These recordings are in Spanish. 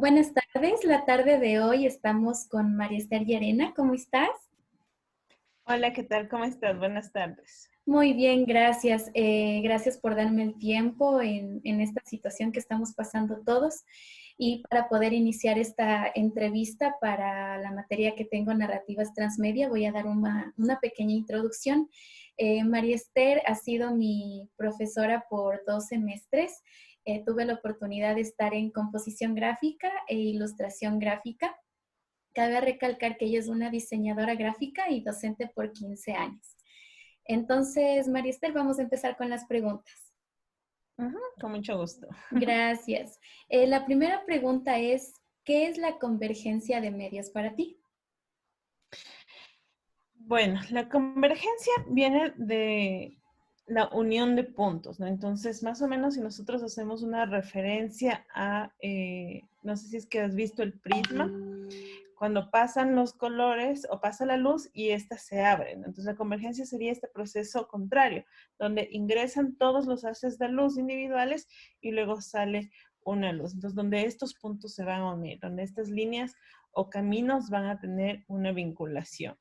Buenas tardes, la tarde de hoy estamos con María Esther Llerena. ¿Cómo estás? Hola, ¿qué tal? ¿Cómo estás? Buenas tardes. Muy bien, gracias. Gracias por darme el tiempo en esta situación que estamos pasando todos y para poder iniciar esta entrevista para la materia que tengo, narrativas transmedia, voy a dar una pequeña introducción. María Esther ha sido mi profesora por 2 semestres. Tuve la oportunidad de estar en composición gráfica e ilustración gráfica. Cabe recalcar que ella es una diseñadora gráfica y docente por 15 años. Entonces, María Esther, vamos a empezar con las preguntas. Ujú, con mucho gusto. Gracias. La primera pregunta es, ¿qué es la convergencia de medios para ti? Bueno, la convergencia viene de la unión de puntos, ¿no? Entonces, más o menos si nosotros hacemos una referencia a, no sé si es que has visto el prisma, cuando pasan los colores o pasa la luz y éstas se abren. Entonces, la convergencia sería este proceso contrario, donde ingresan todos los haces de luz individuales y luego sale una luz. Entonces, donde estos puntos se van a unir, donde estas líneas o caminos van a tener una vinculación.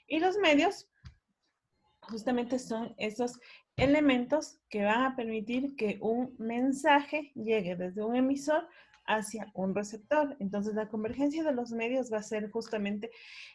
Y los medios justamente son esos elementos que van a permitir que un mensaje llegue desde un emisor hacia un receptor. Entonces, la convergencia de los medios va a ser justamente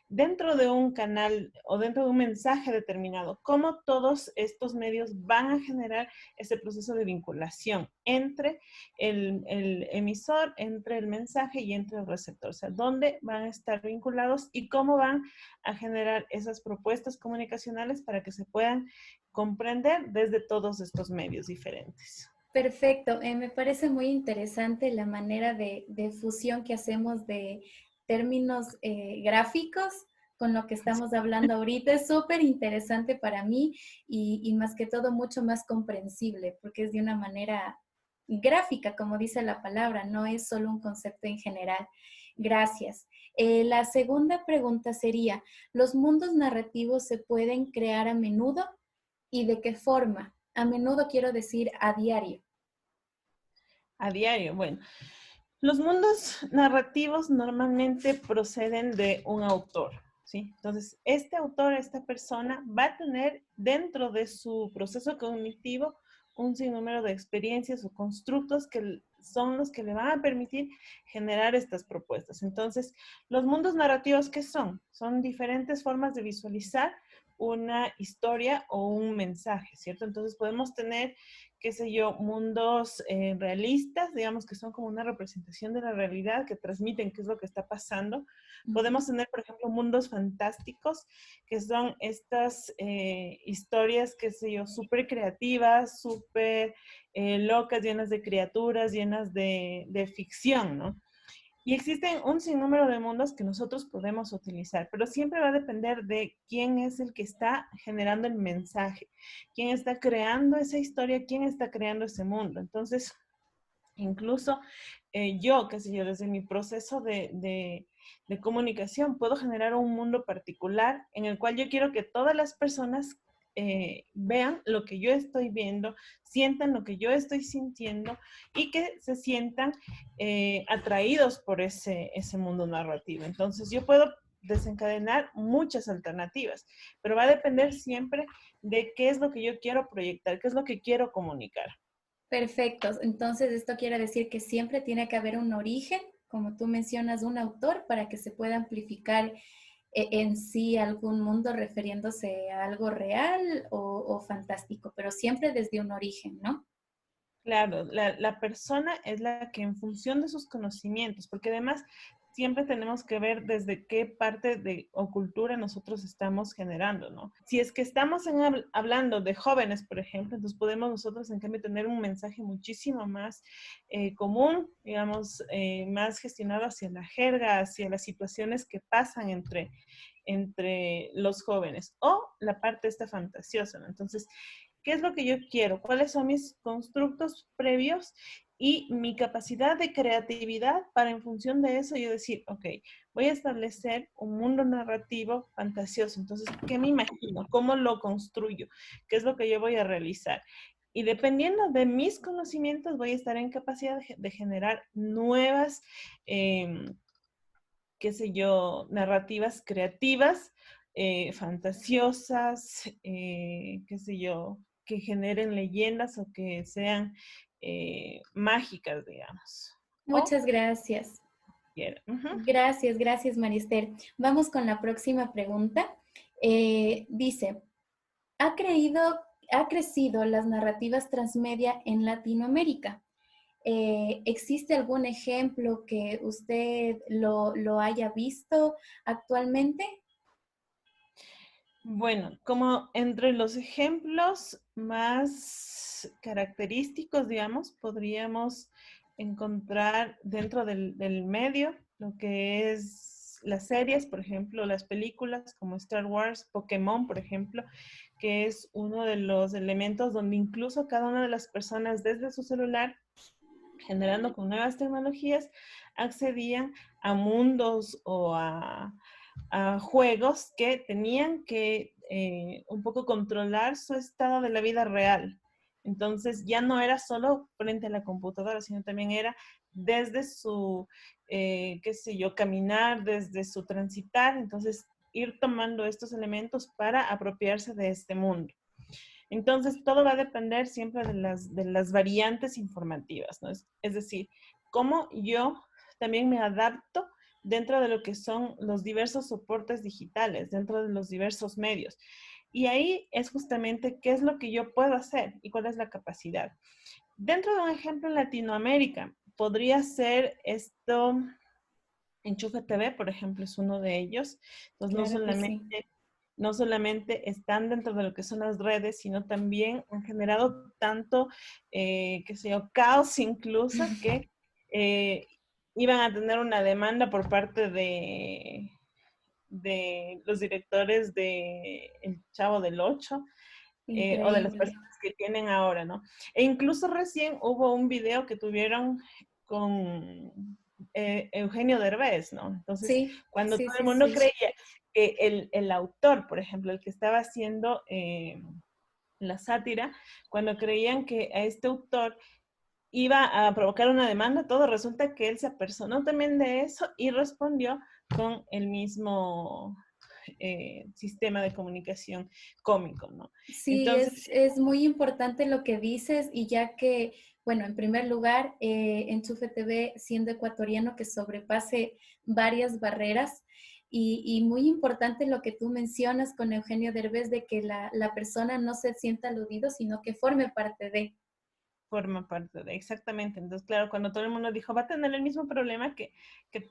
dentro de un canal o dentro de un mensaje determinado, cómo todos estos medios van a generar ese proceso de vinculación entre el emisor, entre el mensaje y entre el receptor. O sea, dónde van a estar vinculados y cómo van a generar esas propuestas comunicacionales para que se puedan comprender desde todos estos medios diferentes. Perfecto. Me parece muy interesante la manera de fusión que hacemos de términos gráficos con lo que estamos hablando ahorita. Es súper interesante para mí y más que todo mucho más comprensible porque es de una manera gráfica, como dice la palabra, no es solo un concepto en general. Gracias. La segunda pregunta sería, ¿los mundos narrativos se pueden crear a menudo y de qué forma? A menudo quiero decir a diario. A diario, bueno. Los mundos narrativos normalmente proceden de un autor, ¿sí? Entonces, este autor, esta persona, va a tener dentro de su proceso cognitivo un sinnúmero de experiencias o constructos que son los que le van a permitir generar estas propuestas. Entonces, los mundos narrativos, ¿qué son? Son diferentes formas de visualizar una historia o un mensaje, ¿cierto? Entonces podemos tener, qué sé yo, mundos realistas, digamos que son como una representación de la realidad, que transmiten qué es lo que está pasando. Podemos tener, por ejemplo, mundos fantásticos, que son estas historias, qué sé yo, súper creativas, súper locas, llenas de criaturas, llenas de ficción, ¿no? Y existen un sinnúmero de mundos que nosotros podemos utilizar, pero siempre va a depender de quién es el que está generando el mensaje, quién está creando esa historia, quién está creando ese mundo. Entonces, incluso yo, qué sé yo, desde mi proceso de comunicación, puedo generar un mundo particular en el cual yo quiero que todas las personas vean lo que yo estoy viendo, sientan lo que yo estoy sintiendo y que se sientan atraídos por ese mundo narrativo. Entonces, yo puedo desencadenar muchas alternativas, pero va a depender siempre de qué es lo que yo quiero proyectar, qué es lo que quiero comunicar. Perfecto. Entonces, esto quiere decir que siempre tiene que haber un origen, como tú mencionas, un autor para que se pueda amplificar en sí algún mundo refiriéndose a algo real o fantástico, pero siempre desde un origen, ¿no? Claro, la persona es la que en función de sus conocimientos, porque además siempre tenemos que ver desde qué parte de o cultura nosotros estamos generando, ¿no? Si es que estamos hablando de jóvenes, por ejemplo, entonces podemos nosotros en cambio tener un mensaje muchísimo más común, digamos, más gestionado hacia la jerga, hacia las situaciones que pasan entre los jóvenes, o la parte esta fantasiosa, ¿no? Entonces, ¿qué es lo que yo quiero? ¿Cuáles son mis constructos previos y mi capacidad de creatividad para en función de eso yo decir, ok, voy a establecer un mundo narrativo fantasioso? Entonces, ¿qué me imagino? ¿Cómo lo construyo? ¿Qué es lo que yo voy a realizar? Y dependiendo de mis conocimientos, voy a estar en capacidad de generar nuevas, qué sé yo, narrativas creativas, fantasiosas, qué sé yo, que generen leyendas o que sean mágicas, digamos. O Muchas gracias. quiera. Ujú. Gracias, gracias, Marister. Vamos con la próxima pregunta. Dice, ¿ha ha crecido las narrativas transmedia en Latinoamérica? ¿Existe algún ejemplo que usted lo haya visto actualmente? Bueno, como entre los ejemplos más característicos, digamos, podríamos encontrar dentro del medio lo que es las series, por ejemplo, las películas como Star Wars, Pokémon, por ejemplo, que es uno de los elementos donde incluso cada una de las personas desde su celular, generando con nuevas tecnologías, accedían a mundos o a juegos que tenían que un poco controlar su estado de la vida real. Entonces ya no era solo frente a la computadora, sino también era desde su, qué sé yo, caminar, desde su transitar. Entonces ir tomando estos elementos para apropiarse de este mundo. Entonces, todo va a depender siempre de las variantes informativas, ¿no? Es decir, cómo yo también me adapto dentro de lo que son los diversos soportes digitales, dentro de los diversos medios. Y ahí es justamente qué es lo que yo puedo hacer y cuál es la capacidad. Dentro de un ejemplo en Latinoamérica, podría ser esto, Enchufe TV, por ejemplo, es uno de ellos. Entonces, Claro que sí. no solamente están dentro de lo que son las redes, sino también han generado tanto, qué sé yo, caos incluso, que eh, iban a tener una demanda por parte de los directores de El Chavo del Ocho, o de las Increíble. personas que tienen ahora, ¿no? E incluso recién hubo un video que tuvieron con Eugenio Derbez, ¿no? Entonces, Sí, cuando sí, todo el sí, mundo sí. creía que el autor, por ejemplo, el que estaba haciendo la sátira, cuando creían que a este autor iba a provocar una demanda, todo resulta que él se apersonó también de eso y respondió con el mismo sistema de comunicación cómico, ¿no? Sí, Entonces, es muy importante lo que dices y ya que, bueno, en primer lugar, Enchufe TV, siendo ecuatoriano, que sobrepase varias barreras y muy importante lo que tú mencionas con Eugenio Derbez de que la persona no se sienta aludido, sino que forme parte de. forma parte de, exactamente. Entonces, claro, cuando todo el mundo dijo, va a tener el mismo problema que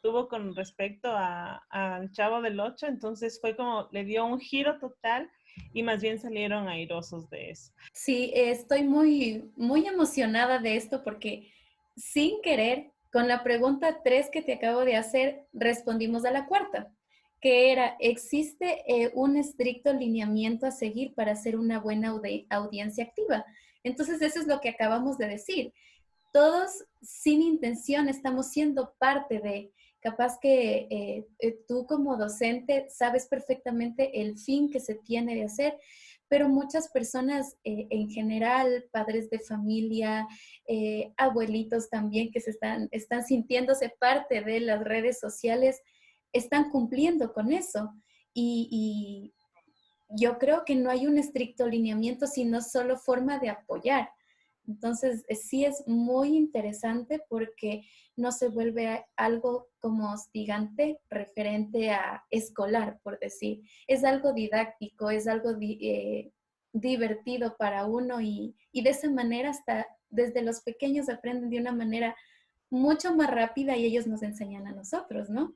tuvo con respecto al Chavo del Ocho, entonces fue como, le dio un giro total y más bien salieron airosos de eso. Sí, estoy muy, muy emocionada de esto porque sin querer, con la pregunta 3 que te acabo de hacer, respondimos a la cuarta, que era, ¿existe un estricto lineamiento a seguir para hacer una buena audiencia activa? Entonces, eso es lo que acabamos de decir. Todos sin intención estamos siendo parte de, capaz que tú como docente sabes perfectamente el fin que se tiene de hacer, pero muchas personas en general, padres de familia, abuelitos también que están sintiéndose parte de las redes sociales, están cumpliendo con eso. Y yo creo que no hay un estricto lineamiento, sino solo forma de apoyar. Entonces, sí es muy interesante porque no se vuelve algo como hostigante referente a escolar, por decir. Es algo didáctico, es algo divertido para uno y de esa manera hasta desde los pequeños aprenden de una manera mucho más rápida y ellos nos enseñan a nosotros, ¿no?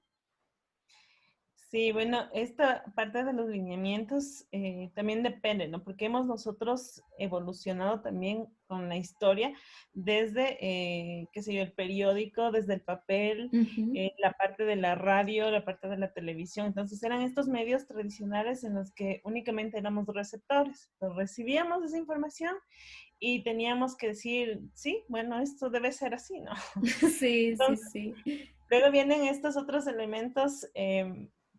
Sí, bueno, esta parte de los lineamientos también depende, ¿no? Porque hemos nosotros evolucionado también con la historia desde, qué sé yo, el periódico, desde el papel, Ujú. la parte de la radio, la parte de la televisión. Entonces eran estos medios tradicionales en los que únicamente éramos receptores. Entonces recibíamos esa información y teníamos que decir, sí, bueno, esto debe ser así, ¿no? Sí, sí, Entonces, sí. luego vienen estos otros elementos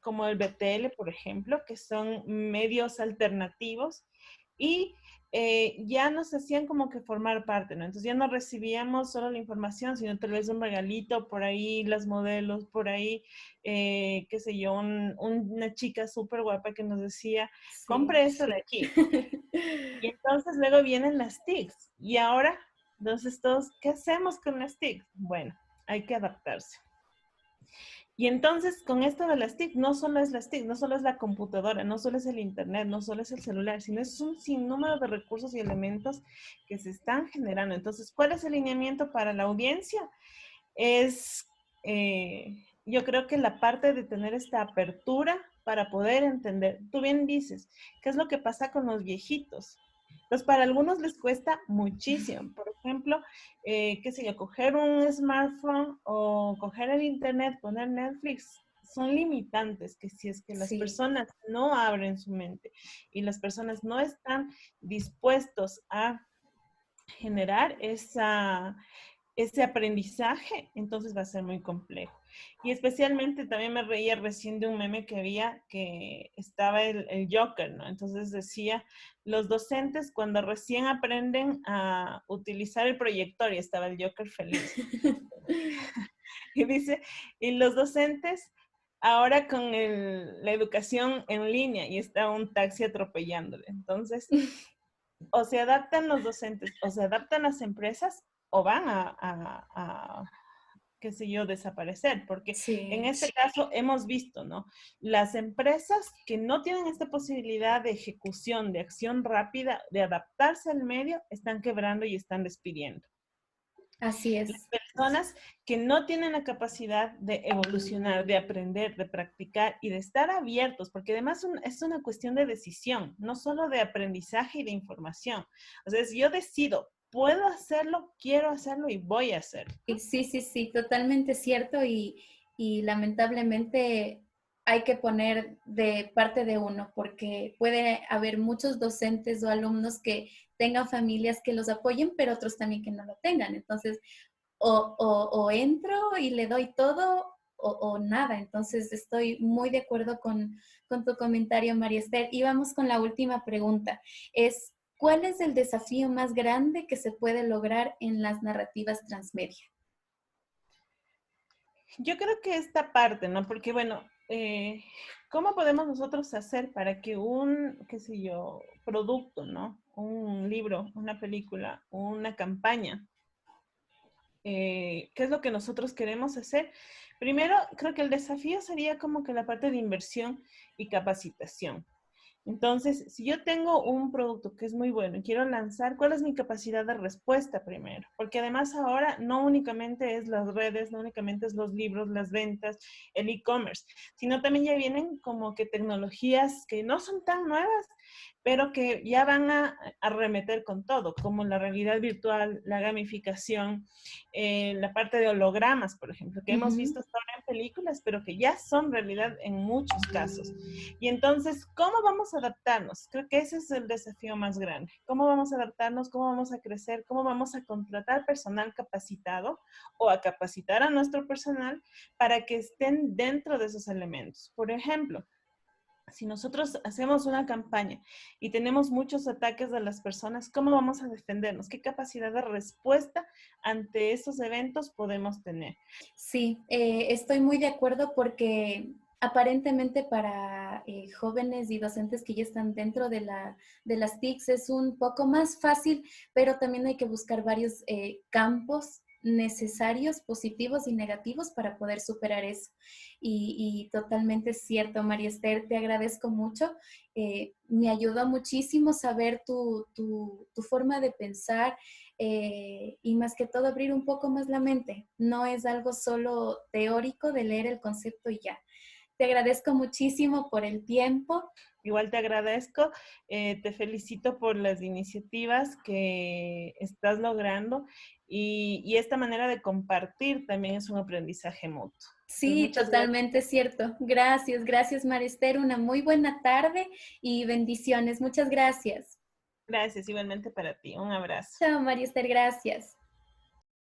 como el BTL, por ejemplo, que son medios alternativos y ya nos hacían como que formar parte, ¿no? Entonces ya no recibíamos solo la información, sino tal vez un regalito por ahí, las modelos por ahí, qué sé yo, una chica súper guapa que nos decía, Sí. compre esto de aquí. Y entonces luego vienen las TICs. Y ahora, entonces todos, ¿qué hacemos con las TICs? Bueno, hay que adaptarse. Y entonces, con esto de las TIC, no solo es las TIC, no solo es la computadora, no solo es el internet, no solo es el celular, sino es un sinnúmero de recursos y elementos que se están generando. Entonces, ¿cuál es el lineamiento para la audiencia? Es, yo creo que la parte de tener esta apertura para poder entender. Tú bien dices, ¿qué es lo que pasa con los viejitos? Pues para algunos les cuesta muchísimo. Por ejemplo, qué sé yo, coger un smartphone o coger el internet, poner Netflix, son limitantes que si es que las Sí. personas no abren su mente y las personas no están dispuestos a generar ese aprendizaje, entonces va a ser muy complejo. Y especialmente también me reía recién de un meme que había que estaba el Joker, ¿no? Entonces decía, los docentes cuando recién aprenden a utilizar el proyector y estaba el Joker feliz. Y dice, y los docentes ahora con la educación en línea y está un taxi atropellándole. Entonces, o se adaptan los docentes, o se adaptan las empresas, o van a qué sé yo, desaparecer, porque en Sí. este caso hemos visto, ¿no? Las empresas que no tienen esta posibilidad de ejecución, de acción rápida, de adaptarse al medio, están quebrando y están despidiendo. Así Las es. personas que no tienen la capacidad de evolucionar, de aprender, de practicar y de estar abiertos, porque además es una cuestión de decisión, no solo de aprendizaje y de información. O sea, si yo decido, puedo hacerlo, quiero hacerlo y voy a hacerlo. Sí, sí, sí, sí, totalmente cierto y lamentablemente hay que poner de parte de uno porque puede haber muchos docentes o alumnos que tengan familias que los apoyen, pero otros también que no lo tengan. Entonces, o entro y le doy todo o nada. Entonces, estoy muy de acuerdo con tu comentario, María Esther. Y vamos con la última pregunta. ¿Cuál es el desafío más grande que se puede lograr en las narrativas transmedia? Yo creo que esta parte, ¿no? Porque, bueno, ¿cómo podemos nosotros hacer para que qué sé yo, producto, ¿no? Un libro, una película, una campaña, qué es lo que nosotros queremos hacer? Primero, creo que el desafío sería como que la parte de inversión y capacitación. Entonces, si yo tengo un producto que es muy bueno y quiero lanzar, ¿cuál es mi capacidad de respuesta primero? Porque además ahora no únicamente es las redes, no únicamente es los libros, las ventas, el e-commerce, sino también ya vienen como que tecnologías que no son tan nuevas, pero que ya van a arremeter con todo, como la realidad virtual, la gamificación, la parte de hologramas, por ejemplo, que hemos Ujú. visto hasta ahora en películas, pero que ya son realidad en muchos casos. Y entonces, ¿cómo vamos a adaptarnos? Creo que ese es el desafío más grande. ¿Cómo vamos a adaptarnos? ¿Cómo vamos a crecer? ¿Cómo vamos a contratar personal capacitado o a capacitar a nuestro personal para que estén dentro de esos elementos? Por ejemplo, si nosotros hacemos una campaña y tenemos muchos ataques de las personas, ¿cómo vamos a defendernos? ¿Qué capacidad de respuesta ante esos eventos podemos tener? Sí, estoy muy de acuerdo porque aparentemente para jóvenes y docentes que ya están dentro de las TICs es un poco más fácil, pero también hay que buscar varios campos necesarios, positivos y negativos para poder superar eso. Y totalmente cierto, María Esther, te agradezco mucho. Me ayudó muchísimo saber tu forma de pensar y más que todo abrir un poco más la mente. No es algo solo teórico de leer el concepto y ya. Te agradezco muchísimo por el tiempo. Igual te agradezco, te felicito por las iniciativas que estás logrando y esta manera de compartir también es un aprendizaje mutuo. Entonces, Sí, muchas gracias. totalmente cierto. Gracias, gracias Marister. Una muy buena tarde y bendiciones. Muchas gracias. Gracias igualmente para ti. Un abrazo. Chao Marister, gracias.